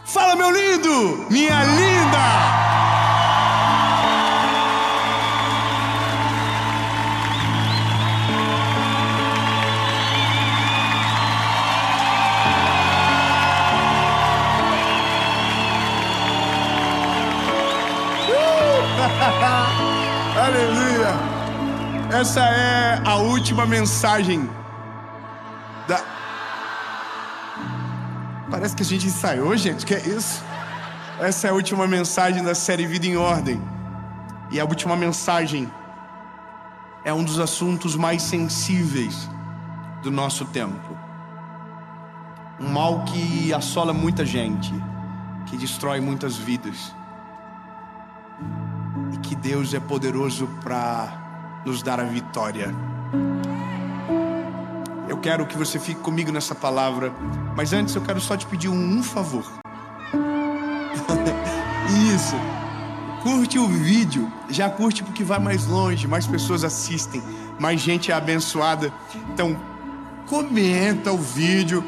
Fala, meu lindo, minha linda! Aleluia! Essa é a última mensagem da... Parece que a gente ensaiou, gente, que é isso? Essa é a última mensagem da série Vida em Ordem. E a última mensagem é um dos assuntos mais sensíveis do nosso tempo. Um mal que assola muita gente, que destrói muitas vidas. E que Deus é poderoso para nos dar a vitória. Eu quero que você fique comigo nessa palavra, mas antes eu quero só te pedir um favor. Isso. Curte o vídeo, já curte porque vai mais longe, mais pessoas assistem, mais gente é abençoada. Então, comenta o vídeo,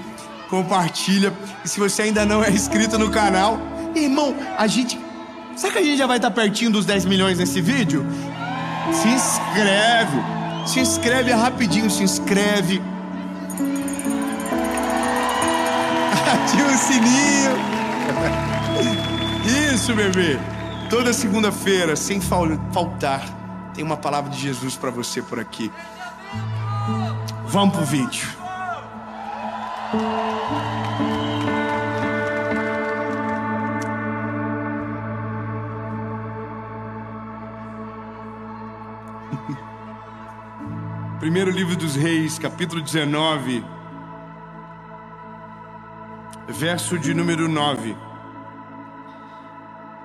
compartilha. E se você ainda não é inscrito no canal, irmão, será que a gente já vai estar pertinho dos 10 milhões nesse vídeo? Se inscreve rapidinho, se inscreve. Ativa o sininho. Isso, bebê. Toda segunda-feira, sem faltar, tem uma palavra de Jesus para você por aqui. Vamos pro vídeo. Primeiro livro dos Reis, capítulo 19, verso de número 9.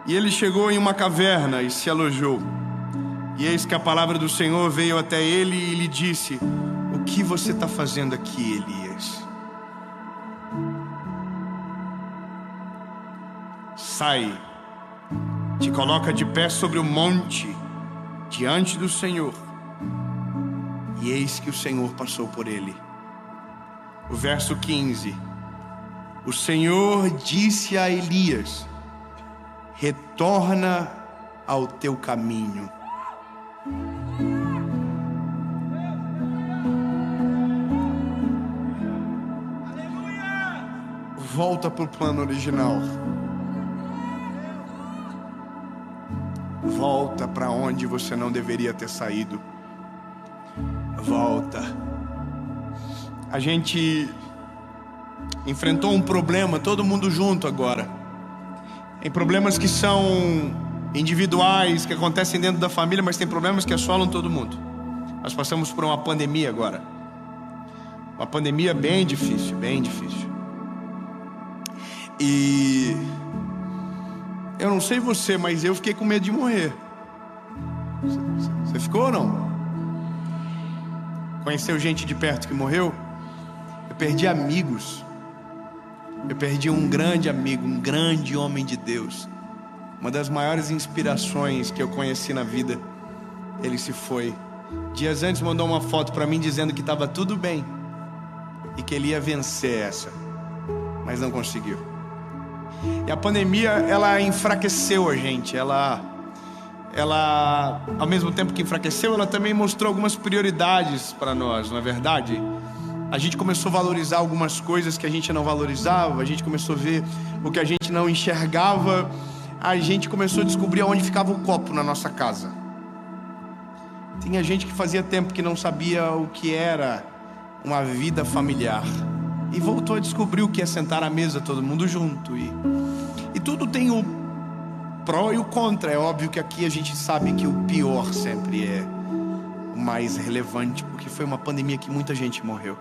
E ele chegou em uma caverna e se alojou. E eis que a palavra do Senhor veio até ele e lhe disse: o que você está fazendo aqui, Elias? Sai, te coloca de pé sobre o monte, diante do Senhor. E eis que o Senhor passou por ele. O verso 15. O Senhor disse a Elias: retorna ao teu caminho. Volta para o plano original. Volta para onde você não deveria ter saído. Volta. A gente enfrentou um problema, todo mundo junto agora. Tem problemas que são individuais, que acontecem dentro da família, mas tem problemas que assolam todo mundo. Nós passamos por uma pandemia agora. Uma pandemia bem difícil, bem difícil. E eu não sei você, mas eu fiquei com medo de morrer. Você ficou ou não? Conheceu gente de perto que morreu? Eu perdi amigos. Eu perdi um grande amigo, um grande homem de Deus. Uma das maiores inspirações que eu conheci na vida. Ele se foi. Dias antes mandou uma foto para mim dizendo que estava tudo bem e que ele ia vencer essa, mas não conseguiu. E a pandemia, ela enfraqueceu a gente. Ela, ao mesmo tempo que enfraqueceu, ela também mostrou algumas prioridades para nós, não é verdade? A gente começou a valorizar algumas coisas que a gente não valorizava. A gente começou a ver o que a gente não enxergava. A gente começou a descobrir onde ficava o copo na nossa casa. Tinha gente que fazia tempo que não sabia o que era uma vida familiar e voltou a descobrir o que é sentar à mesa todo mundo junto. E tudo tem o pró e o contra. É óbvio que aqui a gente sabe que o pior sempre é o mais relevante, porque foi uma pandemia que muita gente morreu.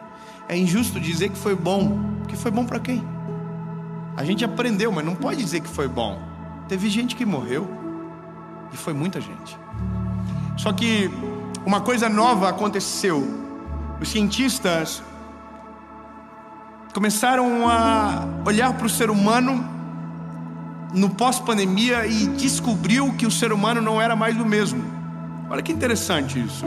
É injusto dizer que foi bom, porque foi bom para quem? A gente aprendeu, mas não pode dizer que foi bom. Teve gente que morreu, e foi muita gente. Só que uma coisa nova aconteceu. Os cientistas começaram a olhar para o ser humano no pós-pandemia e descobriu que o ser humano não era mais o mesmo. Olha que interessante isso.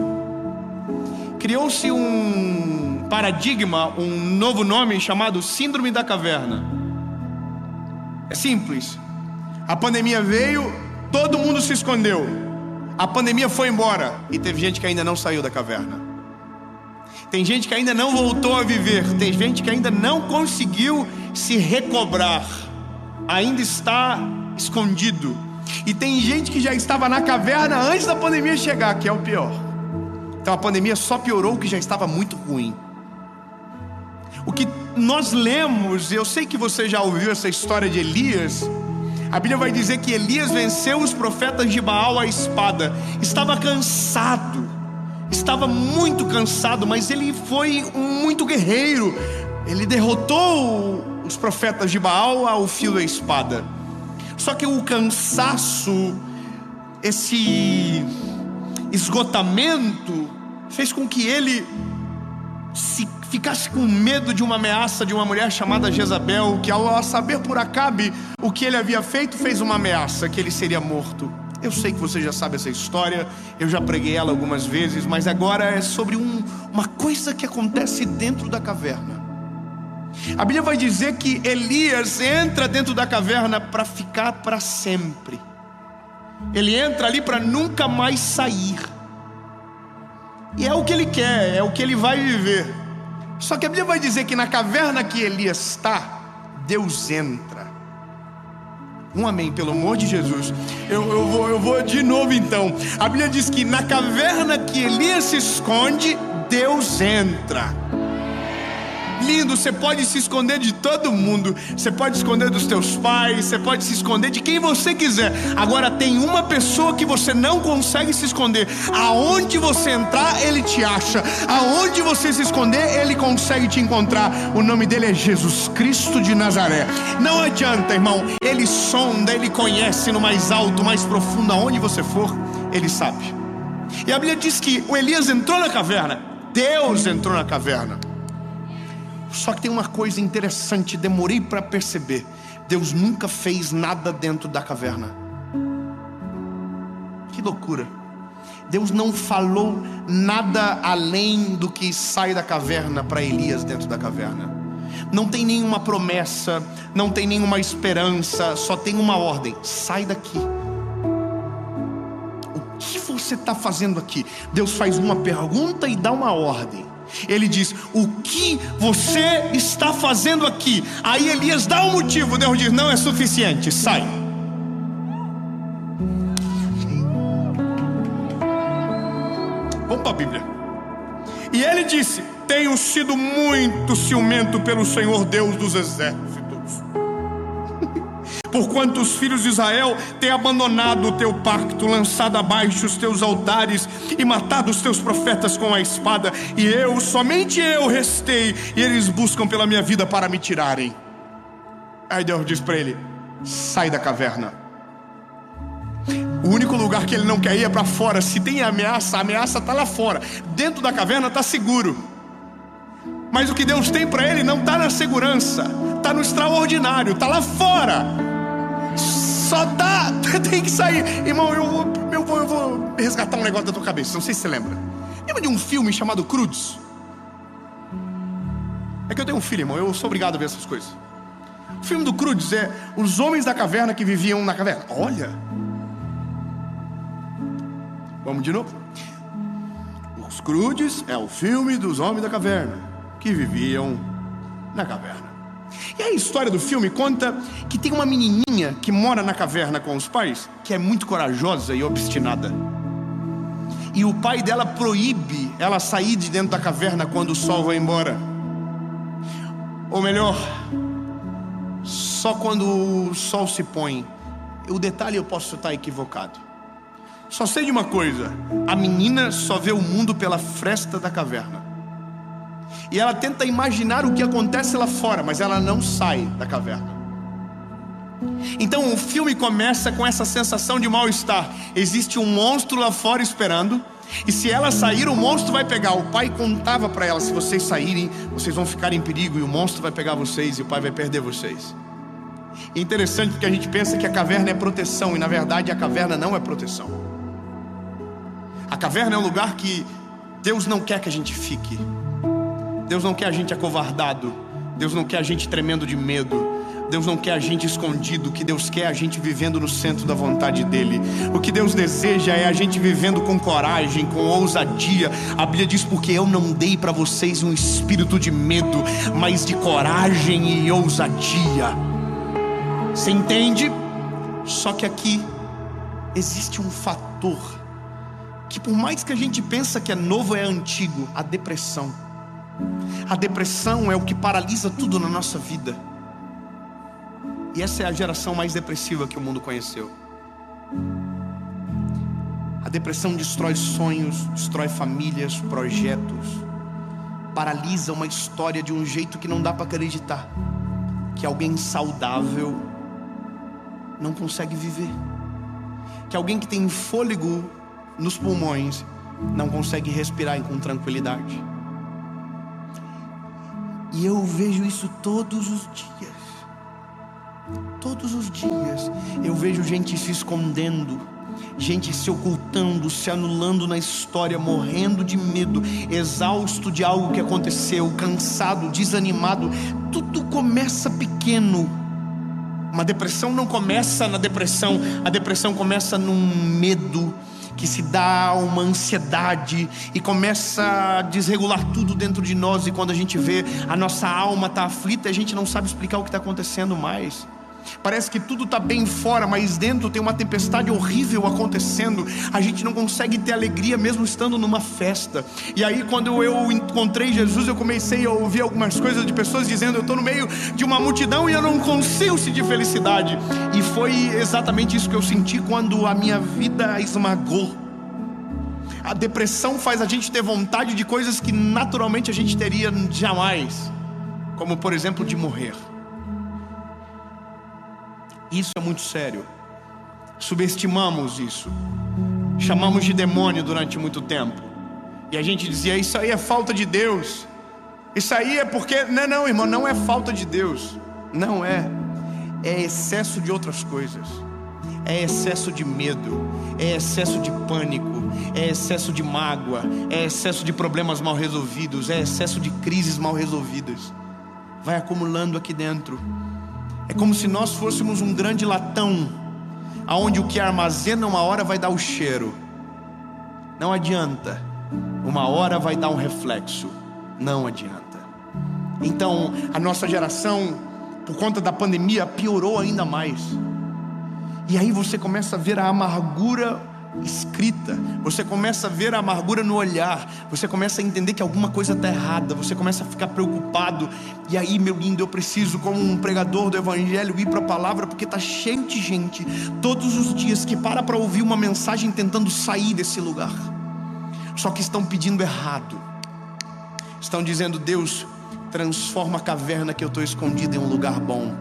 Criou-se um paradigma, um novo nome chamado Síndrome da Caverna. É simples. A pandemia veio, todo mundo se escondeu. A pandemia foi embora e teve gente que ainda não saiu da caverna. Tem gente que ainda não voltou a viver. Tem gente que ainda não conseguiu se recobrar. Ainda está escondido. E tem gente que já estava na caverna antes da pandemia chegar, que é o pior. Então a pandemia só piorou o que já estava muito ruim. O que nós lemos, eu sei que você já ouviu essa história de Elias. A Bíblia vai dizer que Elias venceu os profetas de Baal à espada. Estava cansado, estava muito cansado, mas ele foi muito guerreiro. Ele derrotou os profetas de Baal ao fio da espada. Só que o cansaço, esse esgotamento, fez com que ele ficasse com medo de uma ameaça de uma mulher chamada Jezabel, que ao saber por Acabe o que ele havia feito, fez uma ameaça que ele seria morto. Eu sei que você já sabe essa história, eu já preguei ela algumas vezes, mas agora é sobre uma coisa que acontece dentro da caverna. A Bíblia vai dizer que Elias entra dentro da caverna para ficar para sempre. Ele entra ali para nunca mais sair. E é o que ele quer, é o que ele vai viver. Só que a Bíblia vai dizer que na caverna que Elias está, Deus entra. Um amém, pelo amor de Jesus. Eu vou de novo então. A Bíblia diz que na caverna que Elias se esconde, Deus entra. Lindo, você pode se esconder de todo mundo. Você pode esconder dos teus pais, você pode se esconder de quem você quiser. Agora tem uma pessoa que você não consegue se esconder. Aonde você entrar, ele te acha. Aonde você se esconder, ele consegue te encontrar. O nome dele é Jesus Cristo de Nazaré. Não adianta, irmão. Ele sonda, ele conhece no mais alto, mais profundo. Aonde você for, ele sabe. E a Bíblia diz que o Elias entrou na caverna. Deus entrou na caverna. Só que tem uma coisa interessante, demorei para perceber. Deus nunca fez nada dentro da caverna. Que loucura. Deus não falou nada além do que sai da caverna para Elias dentro da caverna. Não tem nenhuma promessa, não tem nenhuma esperança, só tem uma ordem: sai daqui. O que você está fazendo aqui? Deus faz uma pergunta e dá uma ordem. Ele diz: o que você está fazendo aqui? Aí Elias dá um motivo. Deus diz: não é suficiente, sai. Vamos para a Bíblia. E ele disse: tenho sido muito ciumento pelo Senhor Deus dos exércitos, porquanto os filhos de Israel têm abandonado o teu pacto, lançado abaixo os teus altares e matado os teus profetas com a espada, e eu, somente eu restei, e eles buscam pela minha vida para me tirarem. Aí Deus diz para ele: sai da caverna. O único lugar que ele não quer ir é para fora. Se tem ameaça, a ameaça está lá fora. Dentro da caverna está seguro, mas o que Deus tem para ele não está na segurança, está no extraordinário, está lá fora. Só tá, tem que sair. Irmão, eu vou resgatar um negócio da tua cabeça. Não sei se você lembra. Lembra de um filme chamado Croods? É que eu tenho um filho, irmão, eu sou obrigado a ver essas coisas. O filme do Croods é os homens da caverna que viviam na caverna. Olha. Vamos de novo. Os Croods é o filme dos homens da caverna que viviam na caverna. E a história do filme conta que tem uma menininha que mora na caverna com os pais, que é muito corajosa e obstinada. E o pai dela proíbe ela sair de dentro da caverna quando o sol vai embora. Ou melhor, só quando o sol se põe. O detalhe eu posso estar equivocado. Só sei de uma coisa: a menina só vê o mundo pela fresta da caverna. E ela tenta imaginar o que acontece lá fora, mas ela não sai da caverna. Então o filme começa com essa sensação de mal-estar. Existe um monstro lá fora esperando, e se ela sair, o monstro vai pegar. O pai contava para ela: se vocês saírem, vocês vão ficar em perigo, e o monstro vai pegar vocês, e o pai vai perder vocês. É interessante porque a gente pensa que a caverna é proteção, e na verdade a caverna não é proteção. A caverna é um lugar que Deus não quer que a gente fique. Deus não quer a gente acovardado. Deus não quer a gente tremendo de medo. Deus não quer a gente escondido. O que Deus quer é a gente vivendo no centro da vontade dEle. O que Deus deseja é a gente vivendo com coragem, com ousadia. A Bíblia diz: porque eu não dei para vocês um espírito de medo, mas de coragem e ousadia. Você entende? Só que aqui existe um fator que, por mais que a gente pensa que é novo, é antigo: a depressão. A depressão é o que paralisa tudo na nossa vida. E essa é a geração mais depressiva que o mundo conheceu. A depressão destrói sonhos, destrói famílias, projetos, paralisa uma história de um jeito que não dá para acreditar que alguém saudável não consegue viver, que alguém que tem fôlego nos pulmões não consegue respirar com tranquilidade. E eu vejo isso todos os dias. Todos os dias eu vejo gente se escondendo, gente se ocultando, se anulando na história, morrendo de medo, exausto de algo que aconteceu, cansado, desanimado. Tudo começa pequeno. Uma depressão não começa na depressão. A depressão começa num medo que se dá uma ansiedade e começa a desregular tudo dentro de nós. E quando a gente vê, a nossa alma está aflita, a gente não sabe explicar o que está acontecendo mais. Parece que tudo está bem fora, mas dentro tem uma tempestade horrível acontecendo. A gente não consegue ter alegria mesmo estando numa festa. E aí, quando eu encontrei Jesus, eu comecei a ouvir algumas coisas de pessoas dizendo: eu estou no meio de uma multidão e eu não consigo sentir felicidade. E foi exatamente isso que eu senti quando a minha vida esmagou. A depressão faz a gente ter vontade de coisas que naturalmente a gente teria jamais, como por exemplo de morrer. Isso é muito sério. Subestimamos isso, chamamos de demônio durante muito tempo. E a gente dizia: isso aí é falta de Deus. Isso aí é porque... Não, irmão, não é falta de Deus. Não é. É excesso de outras coisas. É excesso de medo, é excesso de pânico, é excesso de mágoa, é excesso de problemas mal resolvidos, é excesso de crises mal resolvidas. Vai acumulando aqui dentro. É como se nós fôssemos um grande latão, aonde o que armazena uma hora vai dar o cheiro. Não adianta. Uma hora vai dar um reflexo. Não adianta. Então, a nossa geração, por conta da pandemia, piorou ainda mais. E aí você começa a ver a amargura escrita, você começa a ver a amargura no olhar, você começa a entender que alguma coisa está errada, você começa a ficar preocupado. E aí, meu lindo, eu preciso, como um pregador do evangelho, ir para a palavra, porque está cheio de gente todos os dias que para ouvir uma mensagem tentando sair desse lugar, só que estão pedindo errado. Estão dizendo: Deus, transforma a caverna que eu estou escondido em um lugar bom.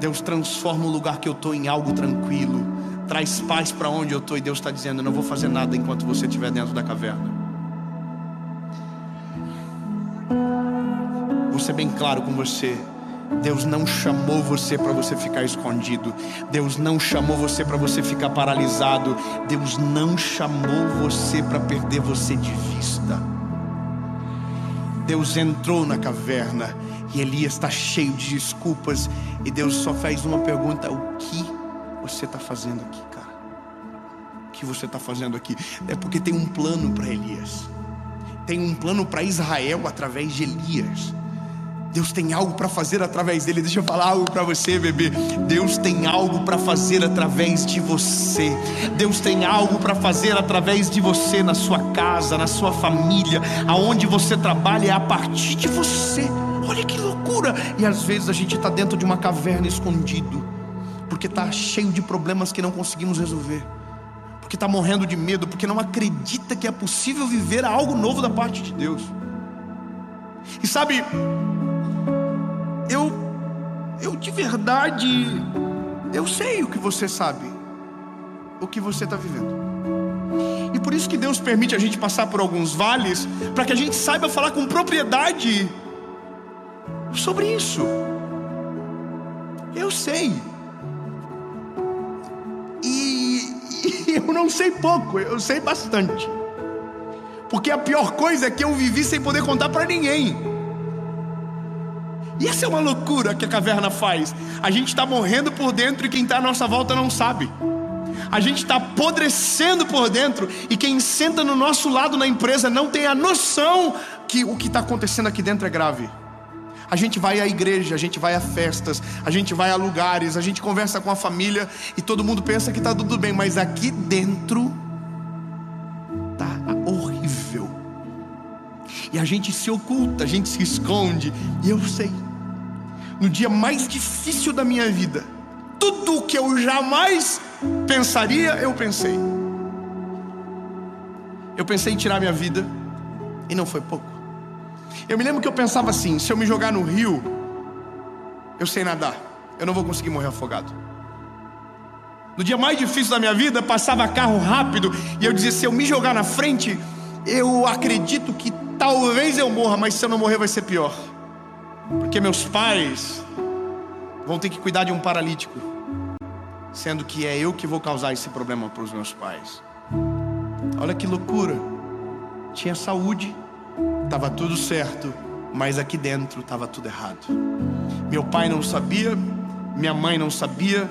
Deus, transforma o lugar que eu estou em algo tranquilo. Traz paz para onde eu estou. E Deus está dizendo: eu não vou fazer nada enquanto você estiver dentro da caverna. Vou ser bem claro com você: Deus não chamou você para você ficar escondido. Deus não chamou você para você ficar paralisado. Deus não chamou você para perder você de vista. Deus entrou na caverna e Elias está cheio de desculpas. E Deus só faz uma pergunta: o que você está fazendo aqui, cara? O que você está fazendo aqui? É porque tem um plano para Elias. Tem um plano para Israel através de Elias. Deus tem algo para fazer através dele. Deixa eu falar algo para você, bebê. Deus tem algo para fazer através de você. Deus tem algo para fazer através de você, na sua casa, na sua família, aonde você trabalha, é a partir de você. Olha que loucura. E às vezes a gente está dentro de uma caverna escondido, porque está cheio de problemas que não conseguimos resolver, porque está morrendo de medo, porque não acredita que é possível viver algo novo da parte de Deus. E sabe, eu de verdade, eu sei o que você sabe, o que você está vivendo. E por isso que Deus permite a gente passar por alguns vales, para que a gente saiba falar com propriedade sobre isso. Eu sei. E eu não sei pouco, eu sei bastante. Porque a pior coisa é que eu vivi sem poder contar para ninguém. E essa é uma loucura que a caverna faz. A gente está morrendo por dentro e quem está à nossa volta não sabe. A gente está apodrecendo por dentro e quem senta no nosso lado na empresa não tem a noção que o que está acontecendo aqui dentro é grave. A gente vai à igreja, a gente vai a festas, a gente vai a lugares, a gente conversa com a família e todo mundo pensa que está tudo bem, mas aqui dentro está horrível. E a gente se oculta, a gente se esconde. E eu sei, no dia mais difícil da minha vida, tudo o que eu jamais pensaria, eu pensei. Eu pensei em tirar minha vida, e não foi pouco. Eu me lembro que eu pensava assim: se eu me jogar no rio, eu sei nadar, eu não vou conseguir morrer afogado. No dia mais difícil da minha vida, passava carro rápido, e eu dizia: se eu me jogar na frente, eu acredito que talvez eu morra, mas se eu não morrer vai ser pior. Porque meus pais vão ter que cuidar de um paralítico, sendo que é eu que vou causar esse problema para os meus pais. Olha que loucura. Tinha saúde, estava tudo certo, mas aqui dentro estava tudo errado. Meu pai não sabia, minha mãe não sabia,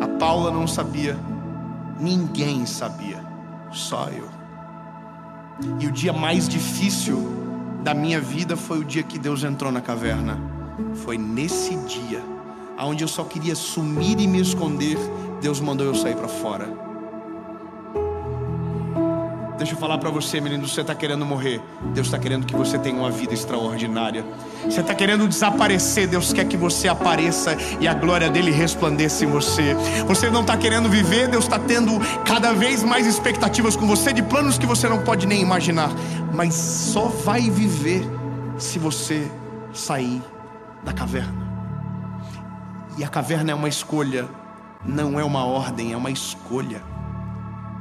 a Paula não sabia, ninguém sabia, só eu. E o dia mais difícil da minha vida foi o dia que Deus entrou na caverna. Foi nesse dia, onde eu só queria sumir e me esconder, Deus mandou eu sair para fora. Deixa eu falar para você, menino, você está querendo morrer, Deus está querendo que você tenha uma vida extraordinária. Você está querendo desaparecer, Deus quer que você apareça e a glória dele resplandeça em você. Você não está querendo viver, Deus está tendo cada vez mais expectativas com você, de planos que você não pode nem imaginar. Mas só vai viver se você sair da caverna. E a caverna é uma escolha, não é uma ordem, é uma escolha.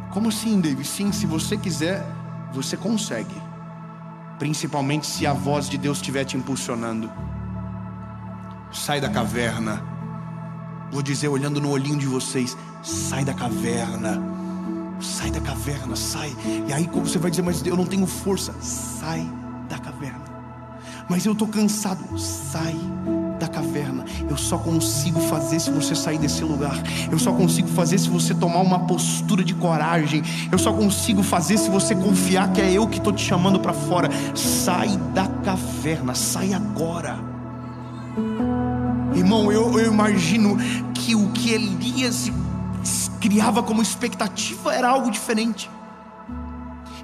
Como assim, David? Sim, se você quiser, você consegue. Principalmente se a voz de Deus estiver te impulsionando. Sai da caverna. Vou dizer olhando no olhinho de vocês: sai da caverna. Sai da caverna, sai. E aí como você vai dizer: mas eu não tenho força. Sai da caverna. Mas eu estou cansado. Sai da caverna. Eu só consigo fazer se você sair desse lugar. Eu só consigo fazer se você tomar uma postura de coragem. Eu só consigo fazer se você confiar que é eu que estou te chamando para fora. Sai da caverna, sai agora. Irmão, eu imagino que o que Elias criava como expectativa era algo diferente.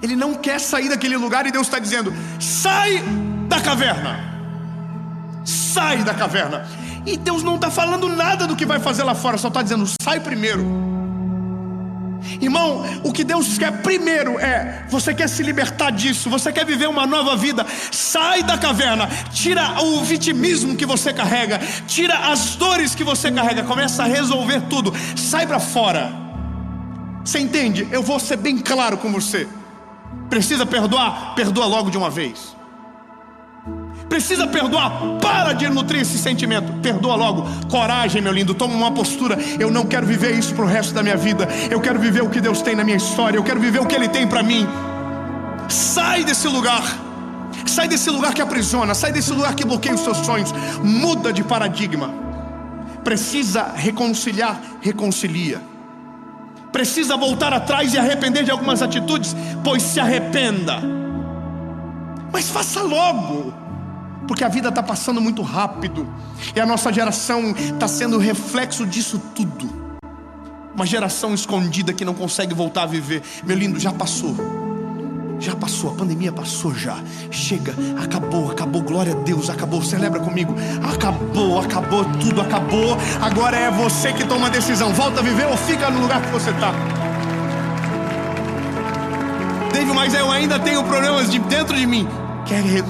Ele não quer sair daquele lugar e Deus está dizendo: sai da caverna. Sai da caverna. E Deus não está falando nada do que vai fazer lá fora, só está dizendo: sai primeiro. Irmão, o que Deus quer primeiro é: você quer se libertar disso, você quer viver uma nova vida, sai da caverna. Tira o vitimismo que você carrega, tira as dores que você carrega, começa a resolver tudo, sai para fora. Você entende? Eu vou ser bem claro com você. Precisa perdoar? Perdoa logo de uma vez. Precisa perdoar? Para de nutrir esse sentimento, perdoa logo. Coragem, meu lindo, toma uma postura: eu não quero viver isso pro resto da minha vida. Eu quero viver o que Deus tem na minha história, eu quero viver o que Ele tem para mim. Sai desse lugar. Sai desse lugar que aprisiona, sai desse lugar que bloqueia os seus sonhos. Muda de paradigma. Precisa reconciliar? Reconcilia. Precisa voltar atrás e arrepender de algumas atitudes? Pois se arrependa. Mas faça logo, porque a vida está passando muito rápido e a nossa geração está sendo reflexo disso tudo. Uma geração escondida que não consegue voltar a viver. Meu lindo, já passou. Já passou, a pandemia passou já. Chega, acabou, glória a Deus, acabou. Celebra comigo. Acabou, tudo acabou. Agora é você que toma a decisão. Volta a viver ou fica no lugar que você está. David, mas eu ainda tenho problemas dentro de mim.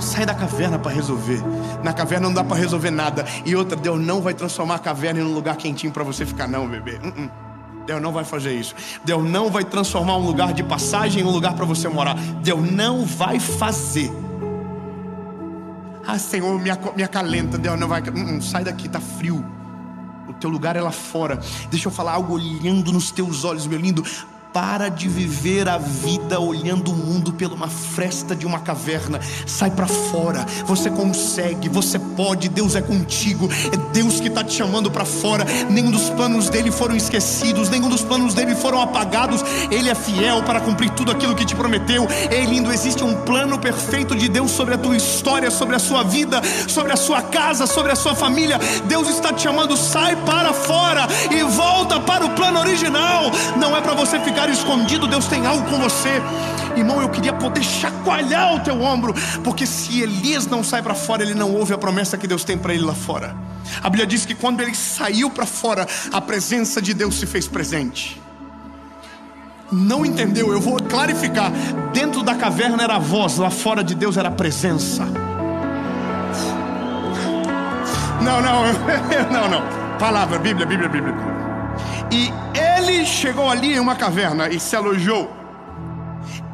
Sai da caverna para resolver. Na caverna não dá para resolver nada. E outra, Deus não vai transformar a caverna em um lugar quentinho para você ficar, não, bebê. Deus não vai fazer isso. Deus não vai transformar um lugar de passagem em um lugar para você morar. Deus não vai fazer. Ah, Senhor, me acalenta. Deus não vai. Sai daqui, tá frio. O teu lugar é lá fora. Deixa eu falar algo olhando nos teus olhos, meu lindo. Para de viver a vida olhando o mundo pela uma fresta de uma caverna. Sai para fora. Você consegue, você pode. Deus é contigo. É Deus que está te chamando para fora. Nenhum dos planos dele foram esquecidos, nenhum dos planos dele foram apagados. Ele é fiel para cumprir tudo aquilo que te prometeu. Ei, lindo, existe um plano perfeito de Deus sobre a tua história, sobre a sua vida, sobre a sua casa, sobre a sua família. Deus está te chamando. Sai para fora e volta para o plano original. Não é para você ficar escondido. Deus tem algo com você. Irmão, eu queria poder chacoalhar o teu ombro, porque se Elias não sai para fora, ele não ouve a promessa que Deus tem para ele lá fora. A Bíblia diz que quando ele saiu para fora, a presença de Deus se fez presente. Não entendeu? Eu vou clarificar. Dentro da caverna era a voz, lá fora de Deus era a presença. Não. Palavra, Bíblia. E ele chegou ali em uma caverna e se alojou.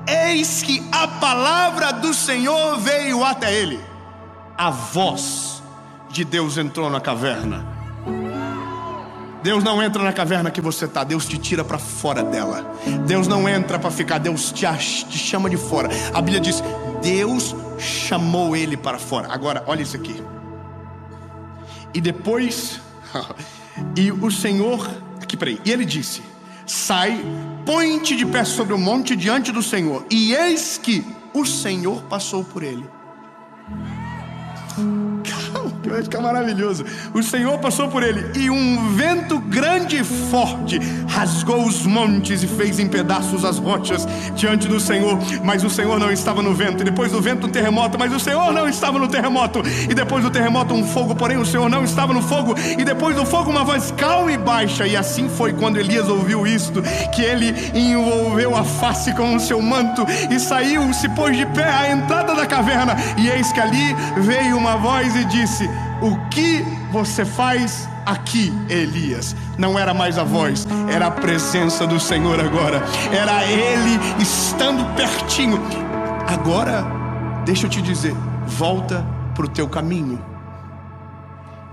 Eis que a palavra do Senhor veio até ele. A voz de Deus entrou na caverna. Deus não entra na caverna que você está. Deus te tira para fora dela. Deus não entra para ficar. Deus te chama de fora. A Bíblia diz: Deus chamou ele para fora. Agora, olha isso aqui. E depois e o Senhor e ele disse: sai, põe-te de pé sobre o monte diante do Senhor. E eis que o Senhor passou por ele. Que vai ficar maravilhoso. O Senhor passou por ele, e um vento grande e forte rasgou os montes e fez em pedaços as rochas diante do Senhor. Mas o Senhor não estava no vento. E depois do vento um terremoto, mas o Senhor não estava no terremoto. E depois do terremoto um fogo, porém o Senhor não estava no fogo. E depois do fogo uma voz calma e baixa. E assim foi quando Elias ouviu isto, que ele envolveu a face com o seu manto e saiu, se pôs de pé à entrada da caverna. E eis que ali veio uma voz e disse: o que você faz aqui, Elias? Não era mais a voz, era a presença do Senhor agora. Era Ele estando pertinho. Agora, deixa eu te dizer, volta para o teu caminho.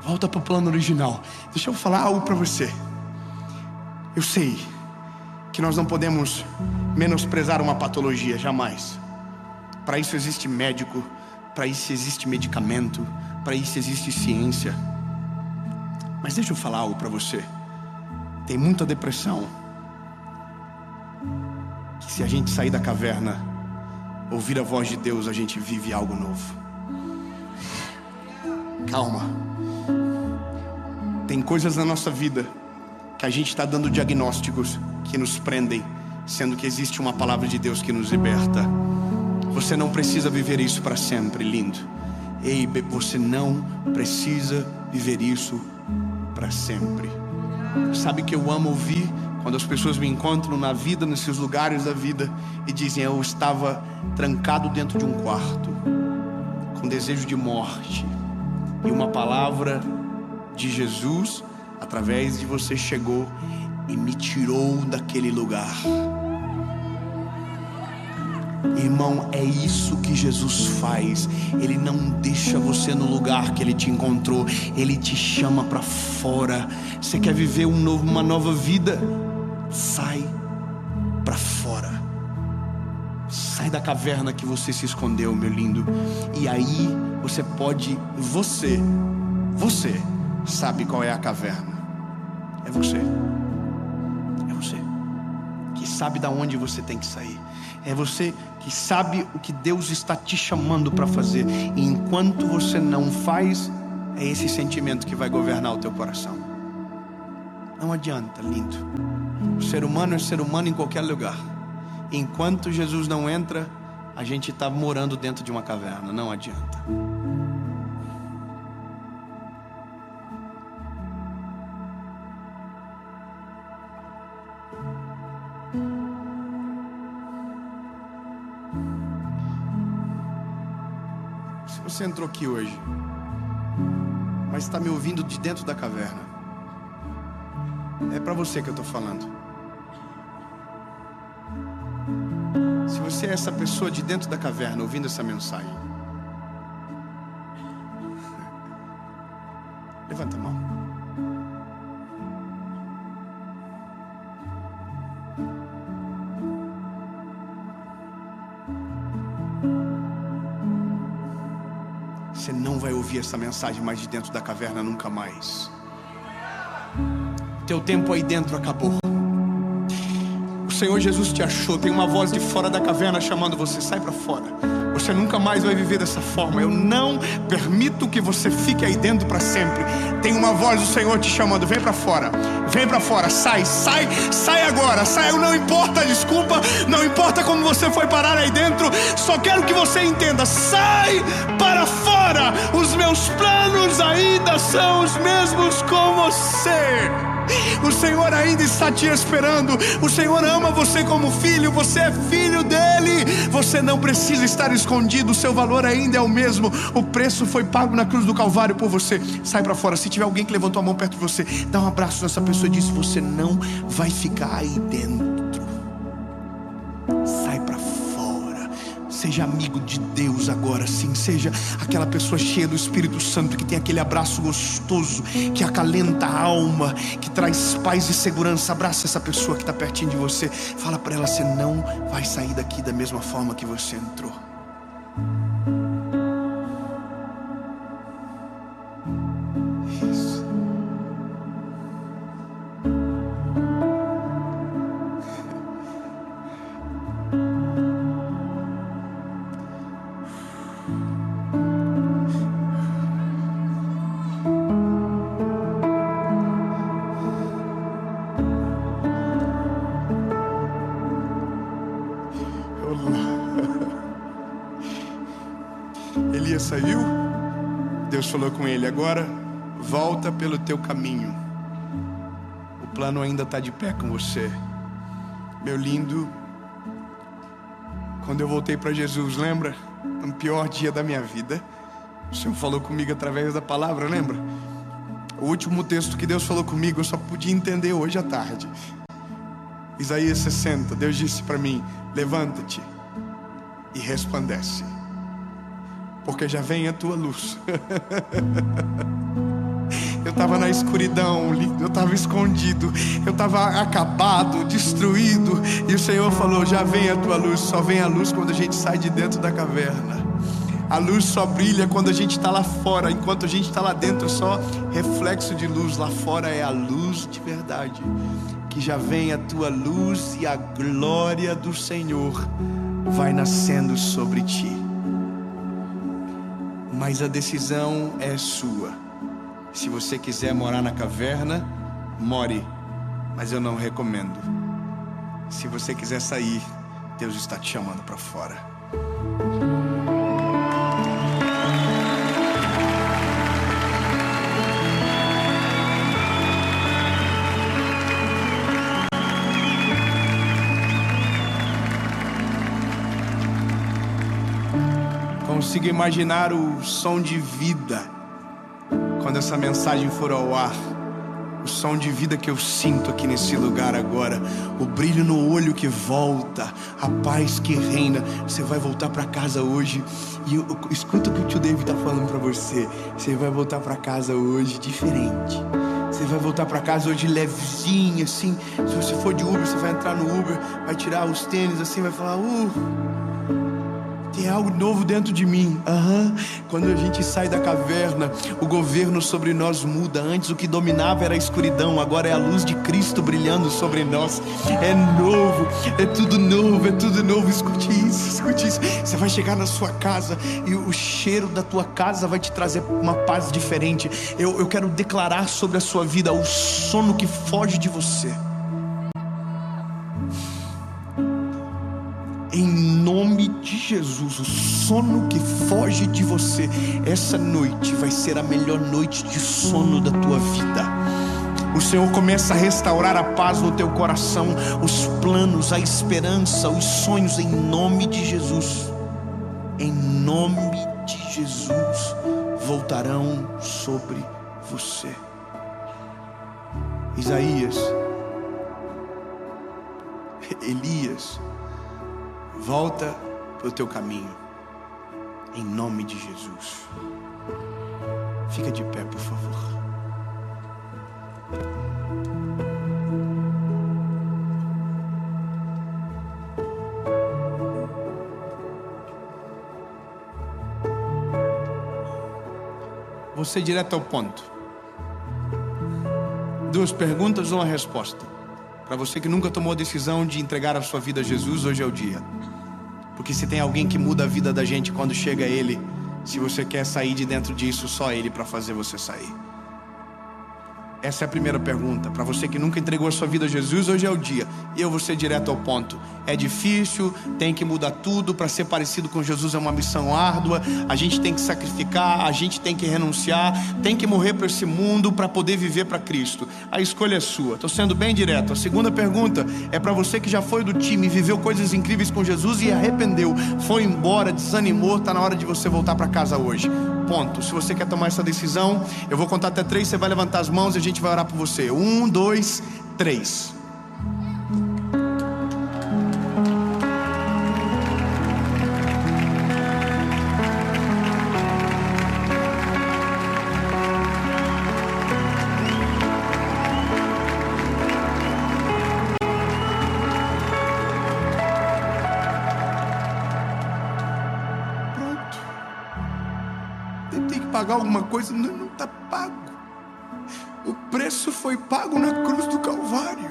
Volta para o plano original. Deixa eu falar algo para você. Eu sei que nós não podemos menosprezar uma patologia, jamais. Para isso existe médico, para isso existe medicamento, para isso existe ciência. Mas deixa eu falar algo para você. Tem muita depressão que, se a gente sair da caverna, ouvir a voz de Deus, a gente vive algo novo. Calma. Tem coisas na nossa vida que a gente está dando diagnósticos que nos prendem, sendo que existe uma palavra de Deus que nos liberta. Você não precisa viver isso para sempre, lindo. Ei, você não precisa viver isso para sempre. Sabe que eu amo ouvir quando as pessoas me encontram na vida, nesses lugares da vida, e dizem: eu estava trancado dentro de um quarto, com desejo de morte, e uma palavra de Jesus, através de você, chegou e me tirou daquele lugar. Irmão, é isso que Jesus faz. Ele não deixa você no lugar que Ele te encontrou. Ele te chama para fora. Você quer viver uma nova vida? Sai para fora. Sai da caverna que você se escondeu, meu lindo. E aí você sabe qual é a caverna. É você que sabe da onde você tem que sair. É você que sabe o que Deus está te chamando para fazer. E enquanto você não faz, é esse sentimento que vai governar o teu coração. Não adianta, lindo. O ser humano é ser humano em qualquer lugar. Enquanto Jesus não entra, a gente está morando dentro de uma caverna. Não adianta. Você entrou aqui hoje, mas está me ouvindo de dentro da caverna. É para você que eu estou falando. Se você é essa pessoa de dentro da caverna ouvindo essa mensagem, levanta a mão. você não vai ouvir essa mensagem mais de dentro da caverna nunca mais. Teu tempo aí dentro acabou. O Senhor Jesus te achou. Tem uma voz de fora da caverna chamando você: sai para fora. Você nunca mais vai viver dessa forma. Eu não permito que você fique aí dentro para sempre. Tem uma voz do Senhor te chamando: vem para fora, vem para fora, sai agora, sai. Não importa a desculpa, não importa como você foi parar aí dentro. Só quero que você entenda: sai para fora. Os meus planos ainda são os mesmos com você. O Senhor ainda está te esperando. O Senhor ama você como filho. Você é filho dele. Você não precisa estar escondido. O seu valor ainda é o mesmo. O preço foi pago na cruz do Calvário por você. Sai para fora. Se tiver alguém que levantou a mão perto de você, dá um abraço nessa pessoa e diz: você não vai ficar aí dentro. Sai para fora. Seja amigo de Deus agora sim. Seja aquela pessoa cheia do Espírito Santo, que tem aquele abraço gostoso, que acalenta a alma, que traz paz e segurança. Abraça essa pessoa que está pertinho de você. Fala para ela: você não vai sair daqui da mesma forma que você entrou. Isso. Elias saiu, Deus falou com ele: agora volta pelo teu caminho. O plano ainda está de pé com você. Meu lindo, quando eu voltei para Jesus, lembra? No pior dia da minha vida, o Senhor falou comigo através da palavra, lembra? O último texto que Deus falou comigo eu só podia entender hoje à tarde. Isaías 60, Deus disse para mim: levanta-te e resplandece, porque já vem a tua luz. Eu estava na escuridão, eu estava escondido, eu estava acabado, destruído, e o Senhor falou: já vem a tua luz. Só vem a luz quando a gente sai de dentro da caverna. A luz só brilha quando a gente está lá fora. Enquanto a gente está lá dentro, é só reflexo de luz. Lá fora é a luz de verdade. Que já vem a tua luz e a glória do Senhor vai nascendo sobre ti. Mas a decisão é sua. Se você quiser morar na caverna, more, mas eu não recomendo. Se você quiser sair, Deus está te chamando para fora. Consigo imaginar o som de vida quando essa mensagem for ao ar. O som de vida que eu sinto aqui nesse lugar agora. O brilho no olho que volta. A paz que reina. Você vai voltar para casa hoje. E escuta o que o tio David está falando para você. Você vai voltar para casa hoje diferente. Você vai voltar para casa hoje levezinho, assim. Se você for de Uber, você vai entrar no Uber, vai tirar os tênis assim, vai falar: tem algo novo dentro de mim. Quando a gente sai da caverna, o governo sobre nós muda. Antes o que dominava era a escuridão, agora é a luz de Cristo brilhando sobre nós. É novo, é tudo novo, é tudo novo. Escute isso, escute isso. Você vai chegar na sua casa e o cheiro da tua casa vai te trazer uma paz diferente. Eu quero declarar sobre a sua vida o sono que foge de você. Em nome de Jesus, o sono que foge de você, essa noite vai ser a melhor noite de sono da tua vida. O Senhor começa a restaurar a paz no teu coração, os planos, a esperança, os sonhos, em nome de Jesus. Em nome de Jesus, voltarão sobre você. Isaías, Elias, volta para o teu caminho, em nome de Jesus. Fica de pé, por favor. Vou ser direto ao ponto. 2 perguntas ou uma resposta. Para você que nunca tomou a decisão de entregar a sua vida a Jesus, hoje é o dia. Porque se tem alguém que muda a vida da gente quando chega a Ele, se você quer sair de dentro disso, só Ele para fazer você sair. Essa é a primeira pergunta. Para você que nunca entregou a sua vida a Jesus, hoje é o dia. E eu vou ser direto ao ponto. É difícil, tem que mudar tudo. Para ser parecido com Jesus é uma missão árdua. A gente tem que sacrificar, a gente tem que renunciar, tem que morrer para esse mundo para poder viver para Cristo. A escolha é sua. Estou sendo bem direto. A segunda pergunta é para você que já foi do time, viveu coisas incríveis com Jesus e arrependeu, foi embora, desanimou. Está na hora de você voltar para casa hoje. Ponto. Se você quer tomar essa decisão, eu vou contar até 3, você vai levantar as mãos e a gente vai orar por você. 1, 2, 3. Pagar alguma coisa, não está pago. O preço foi pago na cruz do Calvário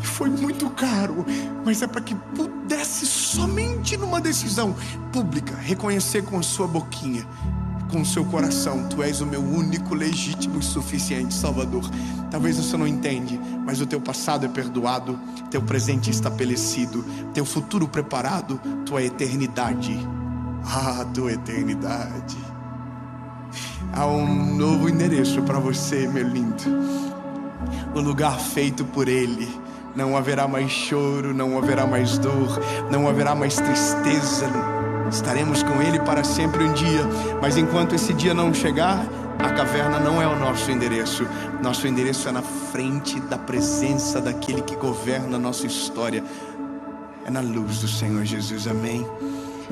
e foi muito caro, mas é para que pudesse somente numa decisão pública reconhecer com a sua boquinha, com o seu coração: tu és o meu único, legítimo e suficiente Salvador. Talvez você não entende, mas o teu passado é perdoado, teu presente estabelecido, teu futuro preparado, tua eternidade. Tua eternidade. Há um novo endereço para você, meu lindo. O lugar feito por Ele. Não haverá mais choro, não haverá mais dor, não haverá mais tristeza. Estaremos com Ele para sempre um dia. Mas enquanto esse dia não chegar, a caverna não é o nosso endereço. Nosso endereço é na frente da presença daquele que governa a nossa história. É na luz do Senhor Jesus, amém?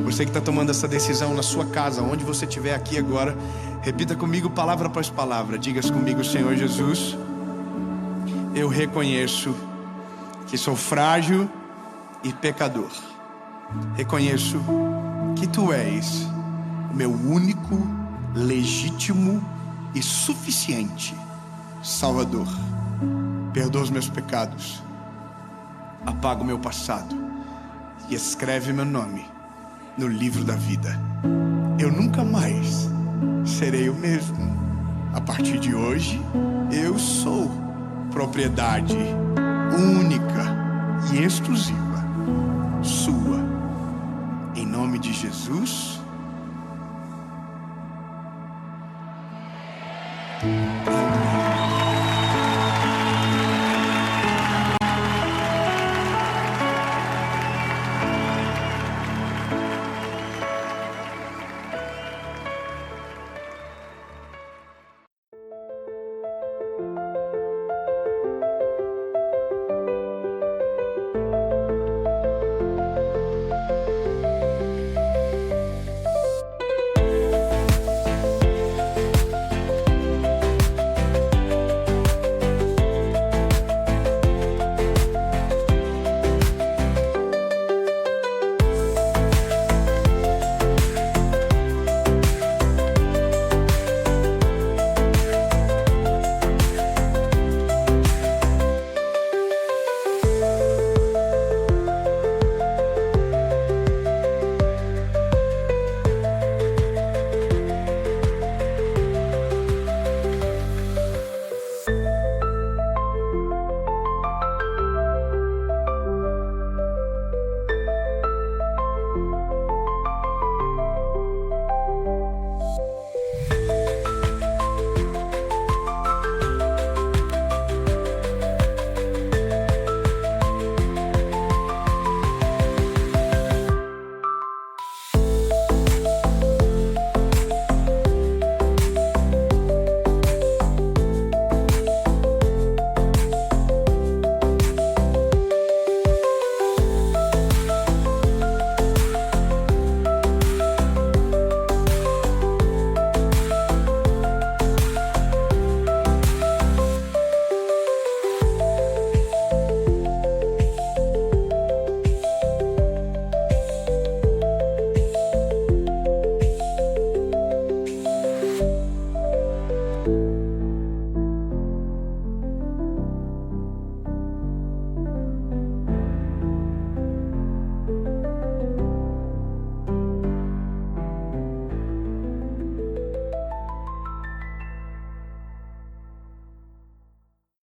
Você que está tomando essa decisão na sua casa, onde você estiver aqui agora, repita comigo palavra após palavra. Diga comigo: Senhor Jesus, eu reconheço que sou frágil e pecador. Reconheço que Tu és o meu único, legítimo e suficiente Salvador. Perdoa os meus pecados, apaga o meu passado e escreve meu nome no livro da vida. Eu nunca mais serei o mesmo. A partir de hoje, eu sou propriedade única e exclusiva sua. Em nome de Jesus.